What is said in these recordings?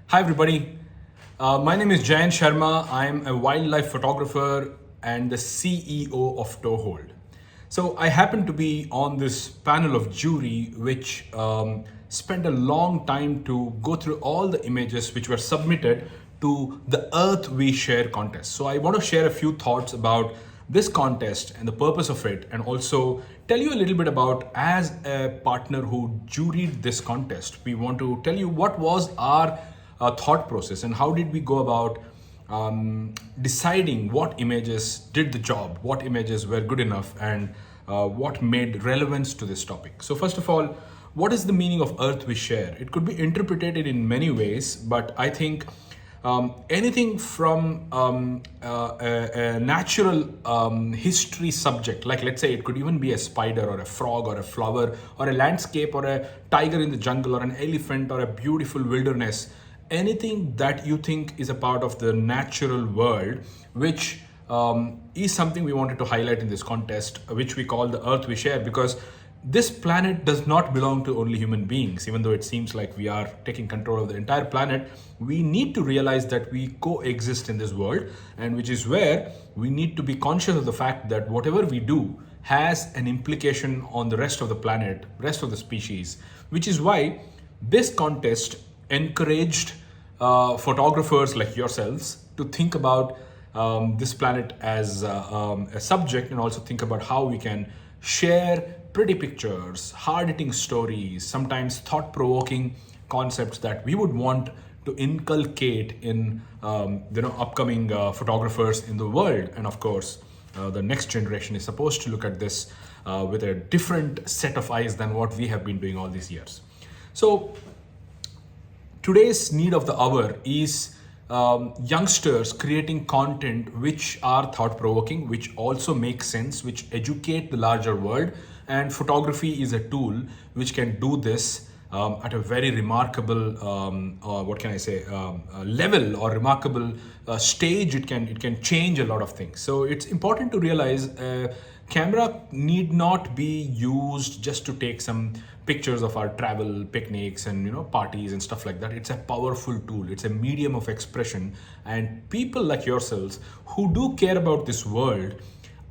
Hi, everybody. My name is Jayanth Sharma. I'm a wildlife photographer and the CEO of Toehold. So, I happen to be on this panel of jury, which spent a long time to go through all the images which were submitted to the Earth We Share contest. So, I want to share a few thoughts about this contest and the purpose of it, and also tell you a little bit about, as a partner who juried this contest, we want to tell you what was our thought process and how did we go about deciding what images did the job, what images were good enough, and what made relevance to this topic. So, first of all, what is the meaning of Earth We Share? It could be interpreted in many ways, but I think anything from a natural history subject, like let's say it could even be a spider or a frog or a flower or a landscape or a tiger in the jungle or an elephant or a beautiful wilderness, anything that you think is a part of the natural world, which is something we wanted to highlight in this contest, which we call the Earth We Share, because this planet does not belong to only human beings. Even though it seems like we are taking control of the entire planet, we need to realize that we coexist in this world, and which is where we need to be conscious of the fact that whatever we do has an implication on the rest of the planet, rest of the species, which is why this contest encouraged photographers like yourselves to think about this planet as a subject, and also think about how we can share pretty pictures, hard-hitting stories, sometimes thought-provoking concepts that we would want to inculcate in upcoming photographers in the world. And of course, the next generation is supposed to look at this with a different set of eyes than what we have been doing all these years. So today's need of the hour is youngsters creating content which are thought-provoking, which also make sense, which educate the larger world. And photography is a tool which can do this at a very remarkable, level, or remarkable stage. It can change a lot of things. So it's important to realize camera need not be used just to take some pictures of our travel picnics and parties and stuff like that. It's a powerful tool. It's a medium of expression, and people like yourselves who do care about this world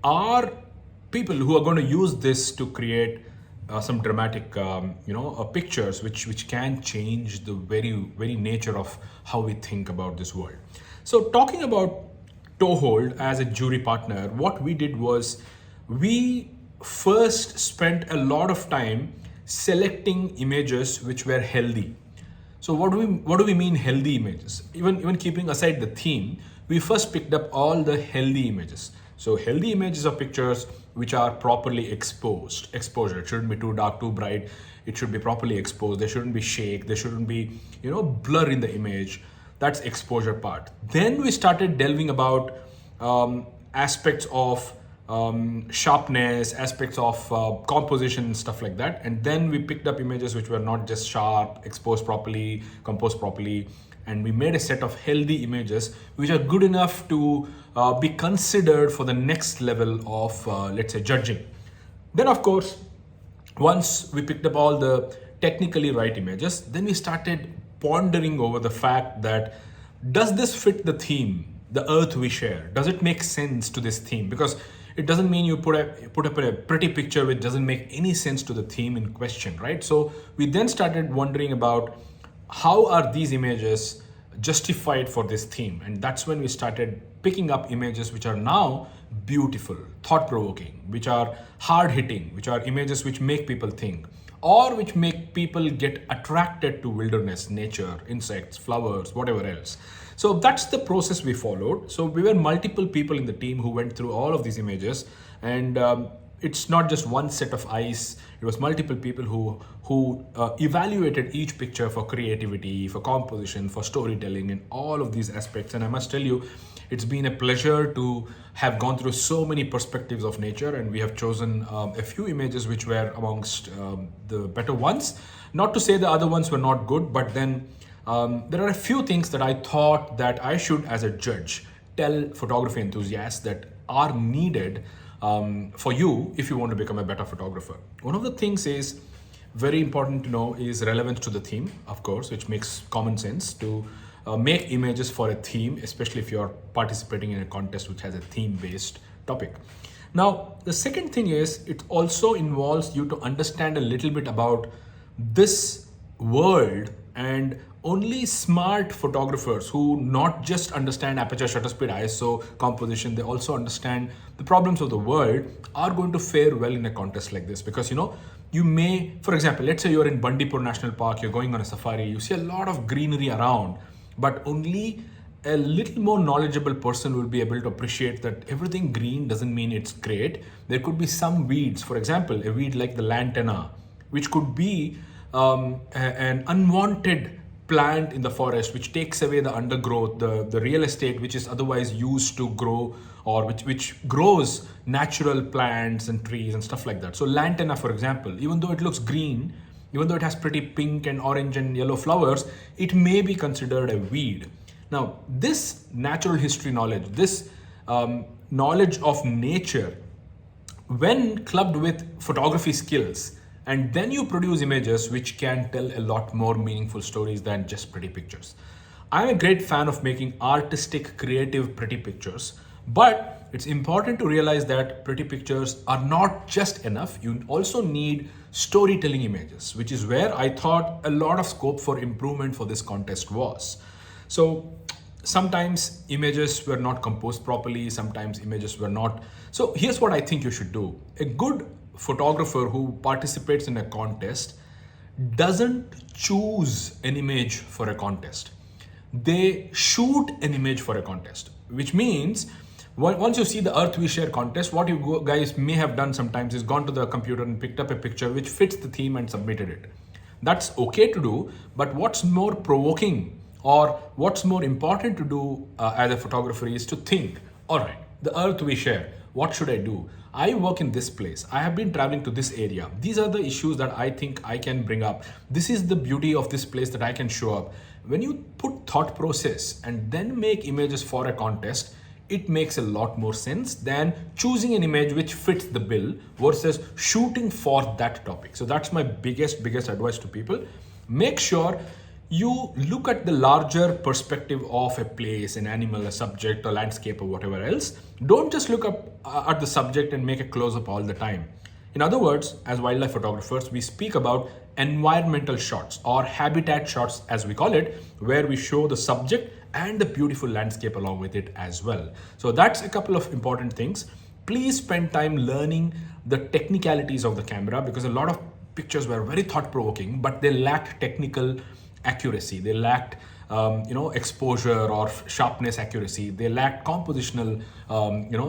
are people who are going to use this to create some dramatic pictures which can change the very nature of how we think about this world. So, talking about Toehold as a jury partner, what we did was we first spent a lot of time selecting images which were healthy. So what do we mean healthy images? Even keeping aside the theme, we first picked up all the healthy images. So healthy images are pictures which are properly exposed. Exposure. It shouldn't be too dark, too bright. It should be properly exposed. There shouldn't be shake. There shouldn't be blur in the image. That's exposure part. Then we started delving about aspects of sharpness, aspects of composition, stuff like that. And then we picked up images which were not just sharp, exposed properly, composed properly, and we made a set of healthy images which are good enough to be considered for the next level of, let's say, judging. Then, of course, once we picked up all the technically right images, then we started pondering over the fact that, does this fit the theme, the Earth We Share? Does it make sense to this theme? Because it doesn't mean you put up a pretty picture which doesn't make any sense to the theme in question, right? So we then started wondering about, how are these images justified for this theme? And that's when we started picking up images which are now beautiful, thought-provoking, which are hard-hitting, which are images which make people think, or which make people get attracted to wilderness, nature, insects, flowers, whatever else. So that's the process we followed. So we were multiple people in the team who went through all of these images, and it's not just one set of eyes. It was multiple people who evaluated each picture for creativity, for composition, for storytelling, and all of these aspects. And I must tell you, it's been a pleasure to have gone through so many perspectives of nature, and we have chosen a few images which were amongst the better ones. Not to say the other ones were not good, but then there are a few things that I thought that I should, as a judge, tell photography enthusiasts that are needed for you if you want to become a better photographer. One of the things is very important to know is relevance to the theme, of course, which makes common sense to make images for a theme, especially if you're participating in a contest which has a theme-based topic. Now, the second thing is it also involves you to understand a little bit about this world, and only smart photographers who not just understand aperture, shutter speed, ISO, composition, they also understand the problems of the world are going to fare well in a contest like this. Because you may, for example, let's say you're in Bandipur National Park, you're going on a safari, you see a lot of greenery around, but only a little more knowledgeable person will be able to appreciate that everything green doesn't mean it's great. There could be some weeds, for example, a weed like the lantana, which could be an unwanted plant in the forest, which takes away the undergrowth, the real estate which is otherwise used to grow, or which grows natural plants and trees and stuff like that. So lantana, for example, even though it looks green, even though it has pretty pink and orange and yellow flowers, it may be considered a weed. Now, this natural history knowledge, this knowledge of nature, when clubbed with photography skills, and then you produce images which can tell a lot more meaningful stories than just pretty pictures. I'm a great fan of making artistic, creative, pretty pictures, but it's important to realize that pretty pictures are not just enough. You also need storytelling images, which is where I thought a lot of scope for improvement for this contest was. So sometimes images were not composed properly, sometimes images were not. So here's what I think you should do. A good photographer who participates in a contest doesn't choose an image for a contest. They shoot an image for a contest, which means once you see the Earth We Share contest, what you guys may have done sometimes is gone to the computer and picked up a picture which fits the theme and submitted it. That's okay to do, but what's more provoking or what's more important to do as a photographer is to think, all right, the Earth we share, what should I do? I work in this place. I have been traveling to this area. These are the issues that I think I can bring up. This is the beauty of this place that I can show up. When you put thought process and then make images for a contest, it makes a lot more sense than choosing an image which fits the bill versus shooting for that topic. So that's my biggest advice to people. Make sure you look at the larger perspective of a place, an animal, a subject, a landscape, or whatever else. Don't just look up at the subject and make a close-up all the time. In other words, as wildlife photographers, we speak about environmental shots or habitat shots, as we call it, where we show the subject and the beautiful landscape along with it as well. So that's a couple of important things. Please spend time learning the technicalities of the camera, because a lot of pictures were very thought-provoking, but they lacked technical accuracy. They lacked exposure or sharpness accuracy. They lacked compositional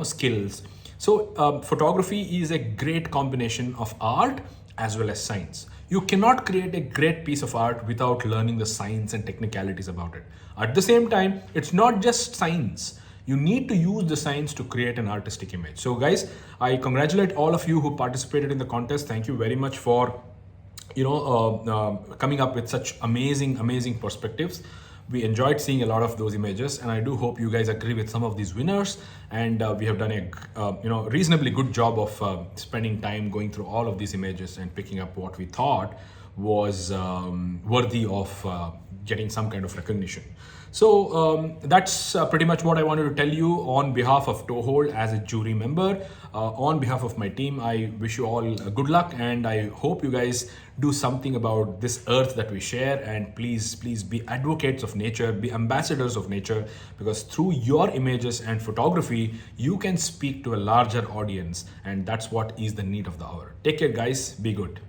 skills. So photography is a great combination of art as well as science. You cannot create a great piece of art without learning the science and technicalities about it. At the same time, it's not just science. You need to use the science to create an artistic image. So guys, I congratulate all of you who participated in the contest. Thank you very much for coming up with such amazing perspectives. We enjoyed seeing a lot of those images, and I do hope you guys agree with some of these winners. And we have done a reasonably good job of spending time going through all of these images and picking up what we thought was worthy of getting some kind of recognition. So that's pretty much what I wanted to tell you on behalf of Toehold as a jury member. On behalf of my team, I wish you all good luck, and I hope you guys do something about this earth that we share. And please be advocates of nature, be ambassadors of nature, because through your images and photography, you can speak to a larger audience, and that's what is the need of the hour. Take care, guys. Be good.